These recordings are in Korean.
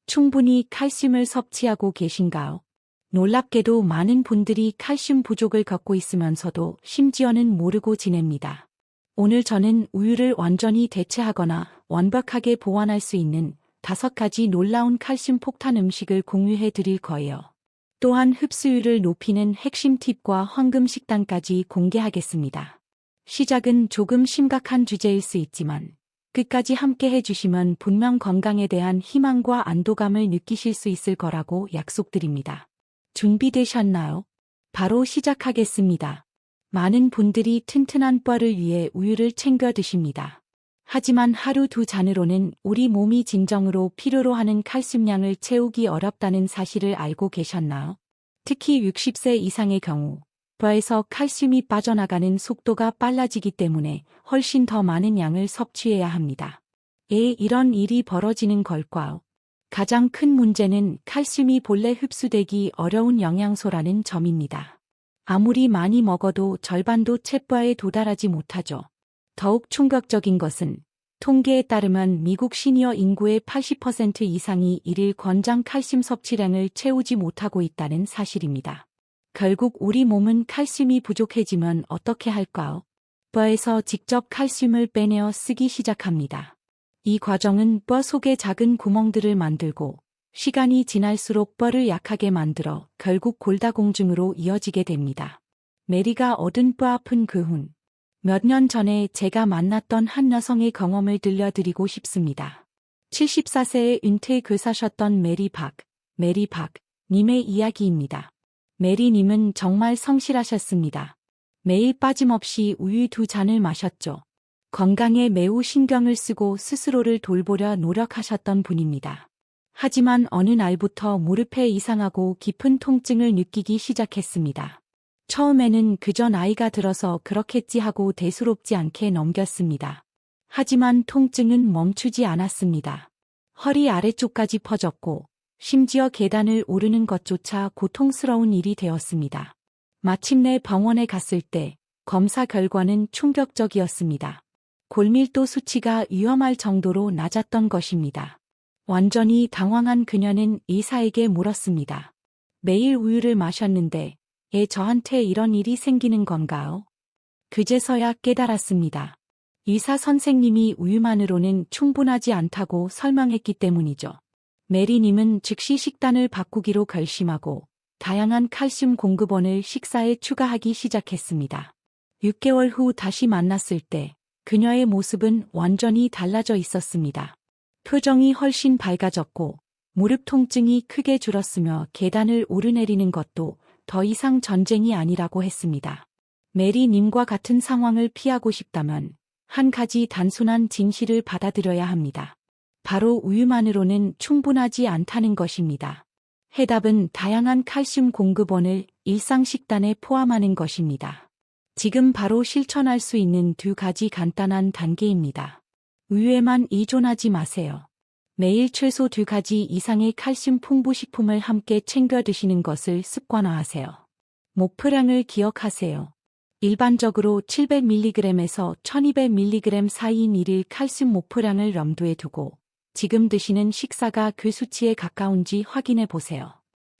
충분히 칼슘을 섭취하고 계신가요? 놀랍게도 많은 분들이 칼슘 부족을 겪고 있으면서도 심지어는 모르고 지냅니다. 오늘 저는 우유를 완전히 대체하거나 완벽하게 보완할 수 있는 5가지 놀라운 칼슘 폭탄 음식을 공유해 드릴 거예요. 또한 흡수율을 높이는 핵심 팁과 황금 식단까지 공개하겠습니다. 시작은 조금 심각한 주제일 수 있지만 끝까지 함께 해주시면 분명 건강에 대한 희망과 안도감을 느끼실 수 있을 거라고 약속드립니다. 준비되셨나요? 바로 시작하겠습니다. 많은 분들이 튼튼한 뼈를 위해 우유를 챙겨 드십니다. 하지만 하루 2잔으로는 우리 몸이 진정으로 필요로 하는 칼슘량을 채우기 어렵다는 사실을 알고 계셨나요? 특히 60세 이상의 경우 뼈에서 칼슘이 빠져나가는 속도가 빨라지기 때문에 훨씬 더 많은 양을 섭취해야 합니다. 이런 일이 벌어지는 걸까요? 가장 큰 문제는 칼슘이 본래 흡수되기 어려운 영양소라는 점입니다. 아무리 많이 먹어도 절반도 채 뼈에 도달하지 못하죠. 더욱 충격적인 것은 통계에 따르면 미국 시니어 인구의 80% 이상이 일일 권장 칼슘 섭취량을 채우지 못하고 있다는 사실입니다. 결국 우리 몸은 칼슘이 부족해지면 어떻게 할까요? 뼈에서 직접 칼슘을 빼내어 쓰기 시작합니다. 이 과정은 뼈 속에 작은 구멍들을 만들고 시간이 지날수록 뼈를 약하게 만들어 결국 골다공증으로 이어지게 됩니다. 메리가 얻은 뼈 아픈 그 훈. 몇 년 전에 제가 만났던 한 여성의 경험을 들려드리고 싶습니다. 74세의 은퇴 교사셨던 메리 박 님의 이야기입니다. 메리님은 정말 성실하셨습니다. 매일 빠짐없이 우유 2잔을 마셨죠. 건강에 매우 신경을 쓰고 스스로를 돌보려 노력하셨던 분입니다. 하지만 어느 날부터 무릎에 이상하고 깊은 통증을 느끼기 시작했습니다. 처음에는 그저 나이가 들어서 그렇겠지 하고 대수롭지 않게 넘겼습니다. 하지만 통증은 멈추지 않았습니다. 허리 아래쪽까지 퍼졌고 심지어 계단을 오르는 것조차 고통스러운 일이 되었습니다. 마침내 병원에 갔을 때 검사 결과는 충격적이었습니다. 골밀도 수치가 위험할 정도로 낮았던 것입니다. 완전히 당황한 그녀는 의사에게 물었습니다. 매일 우유를 마셨는데 저한테 이런 일이 생기는 건가요? 그제서야 깨달았습니다. 의사 선생님이 우유만으로는 충분하지 않다고 설명했기 때문이죠. 메리님은 즉시 식단을 바꾸기로 결심하고 다양한 칼슘 공급원을 식사에 추가하기 시작했습니다. 6개월 후 다시 만났을 때 그녀의 모습은 완전히 달라져 있었습니다. 표정이 훨씬 밝아졌고 무릎 통증이 크게 줄었으며 계단을 오르내리는 것도 더 이상 전쟁이 아니라고 했습니다. 메리님과 같은 상황을 피하고 싶다면 한 가지 단순한 진실을 받아들여야 합니다. 바로 우유만으로는 충분하지 않다는 것입니다. 해답은 다양한 칼슘 공급원을 일상 식단에 포함하는 것입니다. 지금 바로 실천할 수 있는 2가지 간단한 단계입니다. 우유에만 의존하지 마세요. 매일 최소 2가지 이상의 칼슘 풍부 식품을 함께 챙겨 드시는 것을 습관화하세요. 목표량을 기억하세요. 일반적으로 700mg에서 1200mg 사이인 일일 칼슘 목표량을 염두에 두고 지금 드시는 식사가 그 수치에 가까운지 확인해 보세요.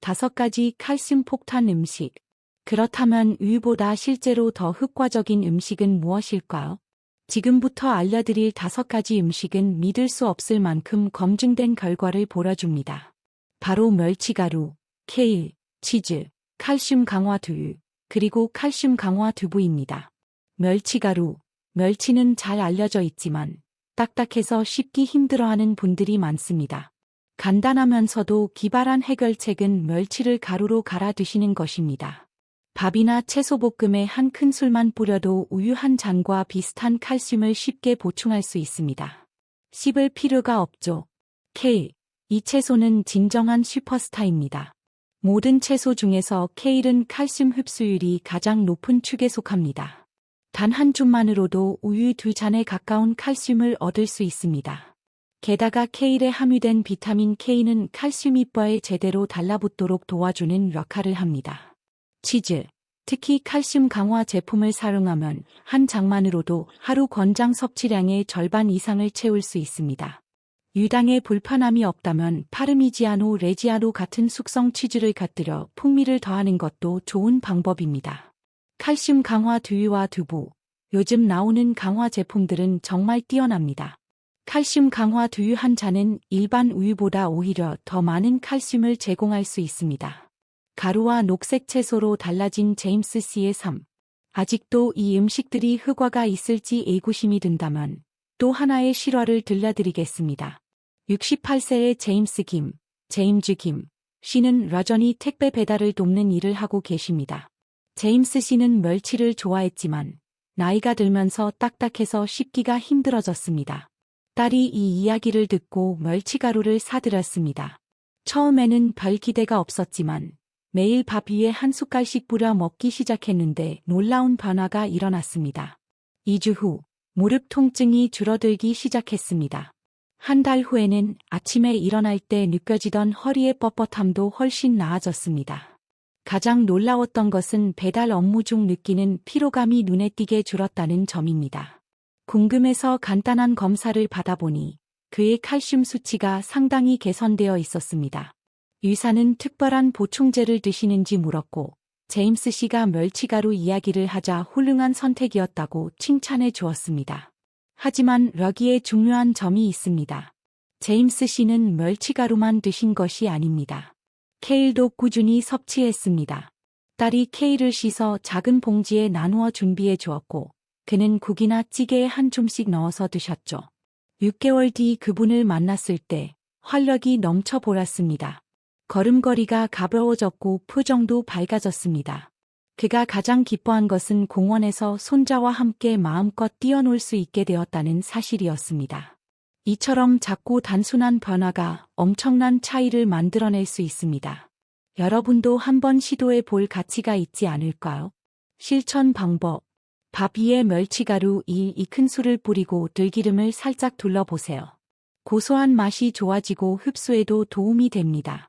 5가지 칼슘 폭탄 음식. 그렇다면 우유보다 실제로 더 효과적인 음식은 무엇일까요? 지금부터 알려드릴 5가지 음식은 믿을 수 없을 만큼 검증된 결과를 보여줍니다. 바로 멸치가루, 케일, 치즈, 칼슘 강화 두유, 그리고 칼슘 강화 두부입니다. 멸치가루. 멸치는 잘 알려져 있지만 딱딱해서 씹기 힘들어하는 분들이 많습니다. 간단하면서도 기발한 해결책은 멸치를 가루로 갈아 드시는 것입니다. 밥이나 채소볶음에 한 큰술만 뿌려도 우유 한 잔과 비슷한 칼슘을 쉽게 보충할 수 있습니다. 씹을 필요가 없죠. 케일. 이 채소는 진정한 슈퍼스타입니다. 모든 채소 중에서 케일은 칼슘 흡수율이 가장 높은 축에 속합니다. 단 한 줌만으로도 우유 2잔에 가까운 칼슘을 얻을 수 있습니다. 게다가 케일에 함유된 비타민 K는 칼슘이 뼈에 제대로 달라붙도록 도와주는 역할을 합니다. 치즈. 특히 칼슘 강화 제품을 사용하면 한 장만으로도 하루 권장 섭취량의 절반 이상을 채울 수 있습니다. 유당에 불편함이 없다면 파르미지아노 레지아노 같은 숙성 치즈를 곁들여 풍미를 더하는 것도 좋은 방법입니다. 칼슘 강화 두유와 두부. 요즘 나오는 강화 제품들은 정말 뛰어납니다. 칼슘 강화 두유 한 잔은 일반 우유보다 오히려 더 많은 칼슘을 제공할 수 있습니다. 가루와 녹색 채소로 달라진 제임스 씨의 삶. 아직도 이 음식들이 효과가 있을지 의구심이 든다면 또 하나의 실화를 들려드리겠습니다. 68세의 제임스 김 씨는 여전히 택배 배달을 돕는 일을 하고 계십니다. 제임스 씨는 멸치를 좋아했지만 나이가 들면서 딱딱해서 씹기가 힘들어졌습니다. 딸이 이 이야기를 듣고 멸치가루를 사들였습니다. 처음에는 별 기대가 없었지만 매일 밥 위에 한 숟갈씩 뿌려 먹기 시작했는데 놀라운 변화가 일어났습니다. 2주 후 무릎 통증이 줄어들기 시작했습니다. 한 달 후에는 아침에 일어날 때 느껴지던 허리의 뻣뻣함도 훨씬 나아졌습니다. 가장 놀라웠던 것은 배달 업무 중 느끼는 피로감이 눈에 띄게 줄었다는 점입니다. 궁금해서 간단한 검사를 받아보니 그의 칼슘 수치가 상당히 개선되어 있었습니다. 의사는 특별한 보충제를 드시는지 물었고 제임스 씨가 멸치가루 이야기를 하자 훌륭한 선택이었다고 칭찬해 주었습니다. 하지만 여기에 중요한 점이 있습니다. 제임스 씨는 멸치가루만 드신 것이 아닙니다. 케일도 꾸준히 섭취했습니다. 딸이 케일을 씻어 작은 봉지에 나누어 준비해 주었고 그는 국이나 찌개에 한 줌씩 넣어서 드셨죠. 6개월 뒤 그분을 만났을 때 활력이 넘쳐 보였습니다. 걸음걸이가 가벼워졌고 표정도 밝아졌습니다. 그가 가장 기뻐한 것은 공원에서 손자와 함께 마음껏 뛰어놀 수 있게 되었다는 사실이었습니다. 이처럼 작고 단순한 변화가 엄청난 차이를 만들어낼 수 있습니다. 여러분도 한번 시도해 볼 가치가 있지 않을까요? 실천 방법. 밥 위에 멸치가루 2큰술을 뿌리고 들기름을 살짝 둘러보세요. 고소한 맛이 좋아지고 흡수에도 도움이 됩니다.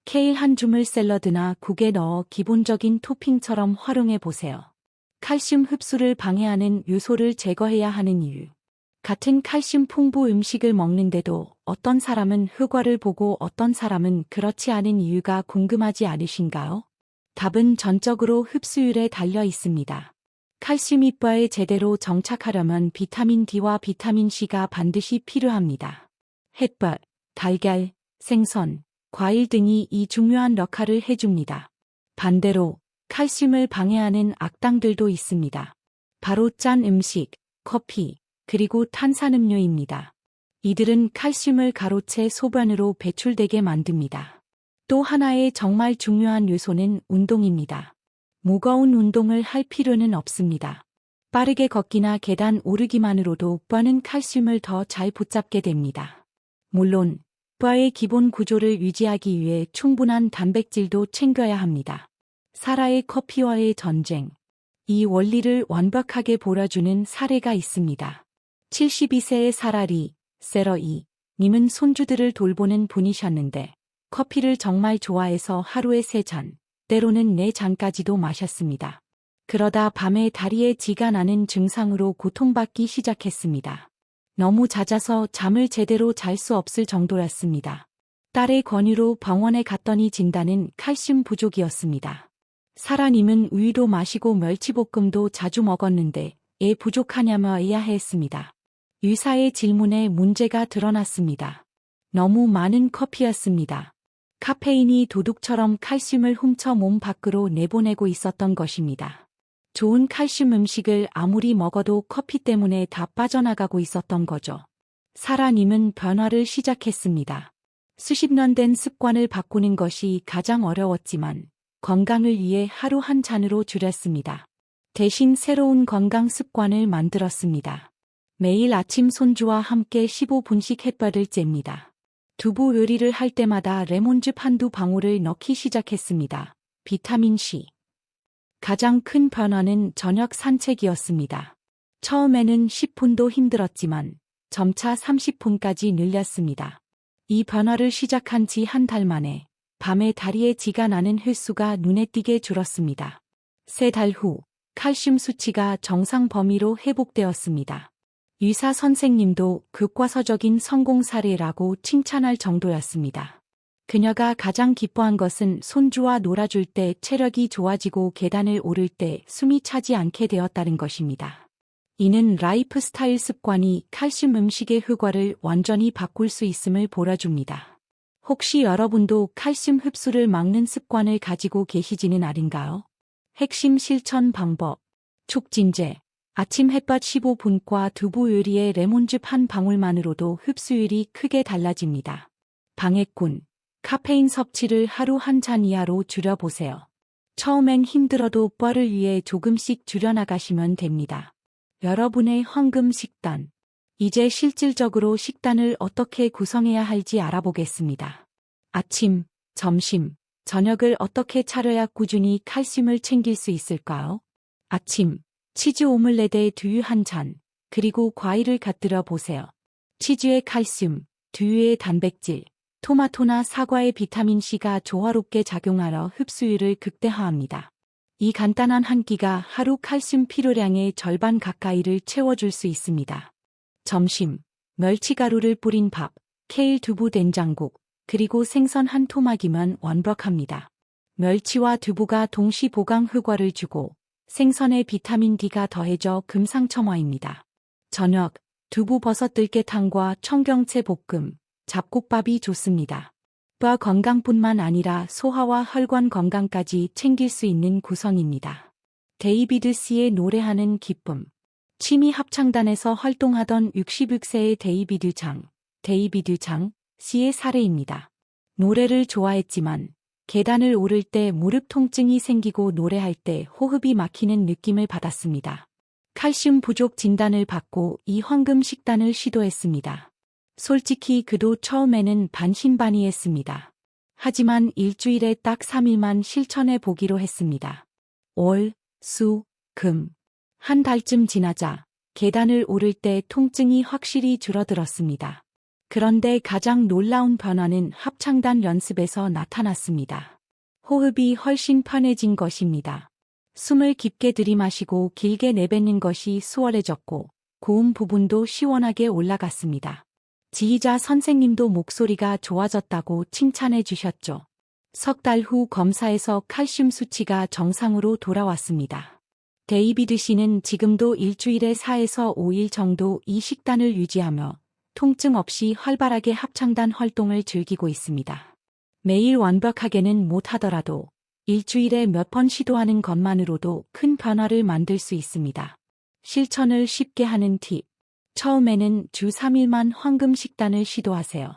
케일 한 줌을 샐러드나 국에 넣어 기본적인 토핑처럼 활용해 보세요. 칼슘 흡수를 방해하는 요소를 제거해야 하는 이유. 같은 칼슘 풍부 음식을 먹는데도 어떤 사람은 효과를 보고 어떤 사람은 그렇지 않은 이유가 궁금하지 않으신가요? 답은 전적으로 흡수율에 달려 있습니다. 칼슘이 뼈에 제대로 정착하려면 비타민 D와 비타민 C가 반드시 필요합니다. 햇볕, 달걀, 생선, 과일 등이 이 중요한 역할을 해줍니다. 반대로 칼슘을 방해하는 악당들도 있습니다. 바로 짠 음식, 커피, 그리고 탄산음료입니다. 이들은 칼슘을 가로채 소변으로 배출되게 만듭니다. 또 하나의 정말 중요한 요소는 운동입니다. 무거운 운동을 할 필요는 없습니다. 빠르게 걷기나 계단 오르기만으로도 뼈는 칼슘을 더 잘 붙잡게 됩니다. 물론 뼈의 기본 구조를 유지하기 위해 충분한 단백질도 챙겨야 합니다. 사라의 커피와의 전쟁. 이 원리를 완벽하게 보여주는 사례가 있습니다. 72세의 사라리, 세러이 님은 손주들을 돌보는 분이셨는데 커피를 정말 좋아해서 하루에 3잔, 때로는 4잔까지도 마셨습니다. 그러다 밤에 다리에 쥐가 나는 증상으로 고통받기 시작했습니다. 너무 잦아서 잠을 제대로 잘 수 없을 정도였습니다. 딸의 권유로 병원에 갔더니 진단은 칼슘 부족이었습니다. 사라님은 우유도 마시고 멸치볶음도 자주 먹었는데 왜 부족하냐며 의아해했습니다. 의사의 질문에 문제가 드러났습니다. 너무 많은 커피였습니다. 카페인이 도둑처럼 칼슘을 훔쳐 몸 밖으로 내보내고 있었던 것입니다. 좋은 칼슘 음식을 아무리 먹어도 커피 때문에 다 빠져나가고 있었던 거죠. 사라님은 변화를 시작했습니다. 수십 년 된 습관을 바꾸는 것이 가장 어려웠지만 건강을 위해 하루 한 잔으로 줄였습니다. 대신 새로운 건강 습관을 만들었습니다. 매일 아침 손주와 함께 15분씩 햇볕을 쬐입니다. 두부 요리를 할 때마다 레몬즙 한두 방울을 넣기 시작했습니다. 비타민 C. 가장 큰 변화는 저녁 산책이었습니다. 처음에는 10분도 힘들었지만 점차 30분까지 늘렸습니다. 이 변화를 시작한 지 한 달 만에 밤에 다리에 쥐가 나는 횟수가 눈에 띄게 줄었습니다. 3달 후 칼슘 수치가 정상 범위로 회복되었습니다. 의사 선생님도 교과서적인 성공 사례라고 칭찬할 정도였습니다. 그녀가 가장 기뻐한 것은 손주와 놀아줄 때 체력이 좋아지고 계단을 오를 때 숨이 차지 않게 되었다는 것입니다. 이는 라이프 스타일 습관이 칼슘 음식의 효과를 완전히 바꿀 수 있음을 보여줍니다. 혹시 여러분도 칼슘 흡수를 막는 습관을 가지고 계시지는 않은가요? 핵심 실천 방법. 촉진제. 아침 햇볕 15분과 두부 요리에 레몬즙 한 방울만으로도 흡수율이 크게 달라집니다. 방해꾼. 카페인 섭취를 하루 한 잔 이하로 줄여보세요. 처음엔 힘들어도 뻘을 위해 조금씩 줄여나가시면 됩니다. 여러분의 황금 식단. 이제 실질적으로 식단을 어떻게 구성해야 할지 알아보겠습니다. 아침, 점심, 저녁을 어떻게 차려야 꾸준히 칼슘을 챙길 수 있을까요? 아침, 치즈 오믈렛에 두유 한 잔, 그리고 과일을 곁들여 보세요. 치즈의 칼슘, 두유의 단백질, 토마토나 사과의 비타민C가 조화롭게 작용하여 흡수율을 극대화합니다. 이 간단한 한 끼가 하루 칼슘 필요량의 절반 가까이를 채워줄 수 있습니다. 점심, 멸치가루를 뿌린 밥, 케일 두부 된장국, 그리고 생선 한 토막이면 완벽합니다. 멸치와 두부가 동시 보강 효과를 주고 생선의 비타민 D가 더해져 금상첨화입니다. 저녁, 두부 버섯 들깨탕과 청경채 볶음, 잡곡밥이 좋습니다. 뼈 건강뿐만 아니라 소화와 혈관 건강까지 챙길 수 있는 구성입니다. 데이비드 씨의 노래하는 기쁨. 취미 합창단에서 활동하던 66세의 데이비드 장 씨의 사례입니다. 노래를 좋아했지만 계단을 오를 때 무릎 통증이 생기고 노래할 때 호흡이 막히는 느낌을 받았습니다. 칼슘 부족 진단을 받고 이 황금 식단을 시도했습니다. 솔직히 그도 처음에는 반신반의했습니다. 하지만 일주일에 딱 3일만 실천해 보기로 했습니다. 월, 수, 금. 한 달쯤 지나자 계단을 오를 때 통증이 확실히 줄어들었습니다. 그런데 가장 놀라운 변화는 합창단 연습에서 나타났습니다. 호흡이 훨씬 편해진 것입니다. 숨을 깊게 들이마시고 길게 내뱉는 것이 수월해졌고 고음 부분도 시원하게 올라갔습니다. 지휘자 선생님도 목소리가 좋아졌다고 칭찬해 주셨죠. 석 달 후 검사에서 칼슘 수치가 정상으로 돌아왔습니다. 데이비드 씨는 지금도 일주일에 4에서 5일 정도 이 식단을 유지하며 통증 없이 활발하게 합창단 활동을 즐기고 있습니다. 매일 완벽하게는 못하더라도 일주일에 몇 번 시도하는 것만으로도 큰 변화를 만들 수 있습니다. 실천을 쉽게 하는 팁. 처음에는 주 3일만 황금 식단을 시도하세요.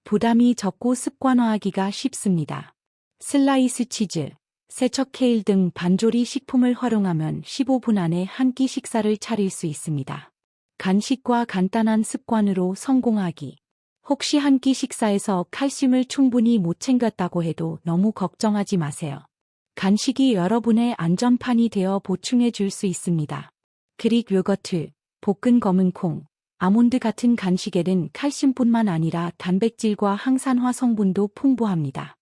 부담이 적고 습관화하기가 쉽습니다. 슬라이스 치즈, 세척 케일 등 반조리 식품을 활용하면 15분 안에 한 끼 식사를 차릴 수 있습니다. 간식과 간단한 습관으로 성공하기. 혹시 한 끼 식사에서 칼슘을 충분히 못 챙겼다고 해도 너무 걱정하지 마세요. 간식이 여러분의 안전판이 되어 보충해 줄 수 있습니다. 그릭 요거트, 볶은 검은 콩, 아몬드 같은 간식에는 칼슘뿐만 아니라 단백질과 항산화 성분도 풍부합니다.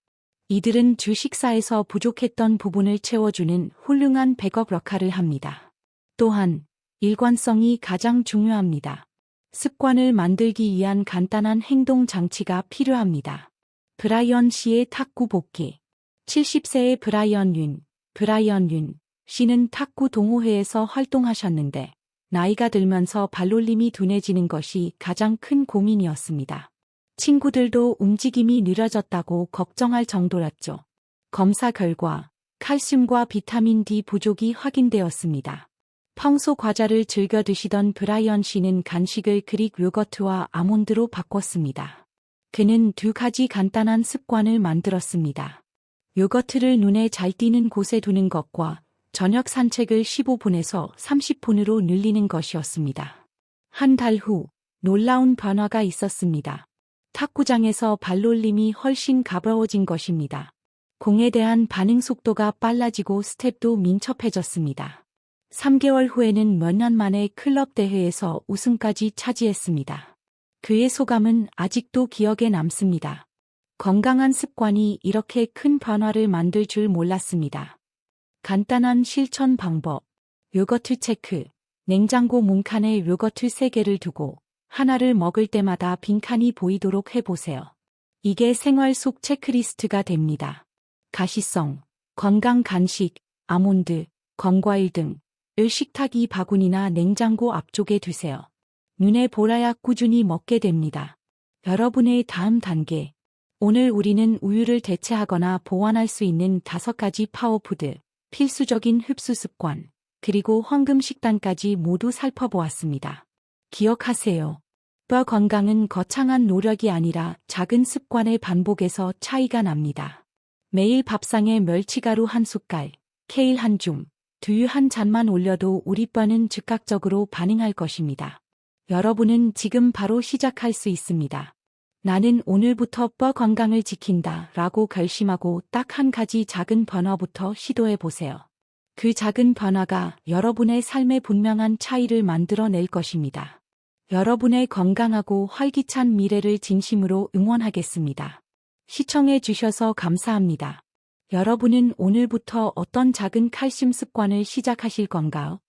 이들은 주 식사에서 부족했던 부분을 채워주는 훌륭한 백업 역할을 합니다. 또한 일관성이 가장 중요합니다. 습관을 만들기 위한 간단한 행동 장치가 필요합니다. 브라이언 씨의 탁구 복귀. 70세의 브라이언 윤 씨는 탁구 동호회에서 활동하셨는데 나이가 들면서 발놀림이 둔해지는 것이 가장 큰 고민이었습니다. 친구들도 움직임이 느려졌다고 걱정할 정도였죠. 검사 결과 칼슘과 비타민 D 부족이 확인되었습니다. 평소 과자를 즐겨 드시던 브라이언 씨는 간식을 그릭 요거트와 아몬드로 바꿨습니다. 그는 두 가지 간단한 습관을 만들었습니다. 요거트를 눈에 잘 띄는 곳에 두는 것과 저녁 산책을 15분에서 30분으로 늘리는 것이었습니다. 한 달 후 놀라운 변화가 있었습니다. 탁구장에서 발놀림이 훨씬 가벼워진 것입니다. 공에 대한 반응 속도가 빨라지고 스텝도 민첩해졌습니다. 3개월 후에는 몇 년 만에 클럽 대회에서 우승까지 차지했습니다. 그의 소감은 아직도 기억에 남습니다. 건강한 습관이 이렇게 큰 변화를 만들 줄 몰랐습니다. 간단한 실천 방법. 요거트 체크. 냉장고 문칸에 요거트 3개를 두고 하나를 먹을 때마다 빈칸이 보이도록 해보세요. 이게 생활 속 체크리스트가 됩니다. 가시성, 건강 간식, 아몬드, 건과일 등을 식탁 이 바구니나 냉장고 앞쪽에 두세요. 눈에 보라야 꾸준히 먹게 됩니다. 여러분의 다음 단계. 오늘 우리는 우유를 대체하거나 보완할 수 있는 5가지 파워푸드, 필수적인 흡수 습관, 그리고 황금 식단까지 모두 살펴보았습니다. 기억하세요. 뼈 건강은 거창한 노력이 아니라 작은 습관의 반복에서 차이가 납니다. 매일 밥상에 멸치가루 한 숟갈, 케일 한 줌, 두유 한 잔만 올려도 우리 뼈는 즉각적으로 반응할 것입니다. 여러분은 지금 바로 시작할 수 있습니다. 나는 오늘부터 뼈 건강을 지킨다 라고 결심하고 딱 한 가지 작은 변화부터 시도해 보세요. 그 작은 변화가 여러분의 삶에 분명한 차이를 만들어낼 것입니다. 여러분의 건강하고 활기찬 미래를 진심으로 응원하겠습니다. 시청해 주셔서 감사합니다. 여러분은 오늘부터 어떤 작은 칼슘 습관을 시작하실 건가요?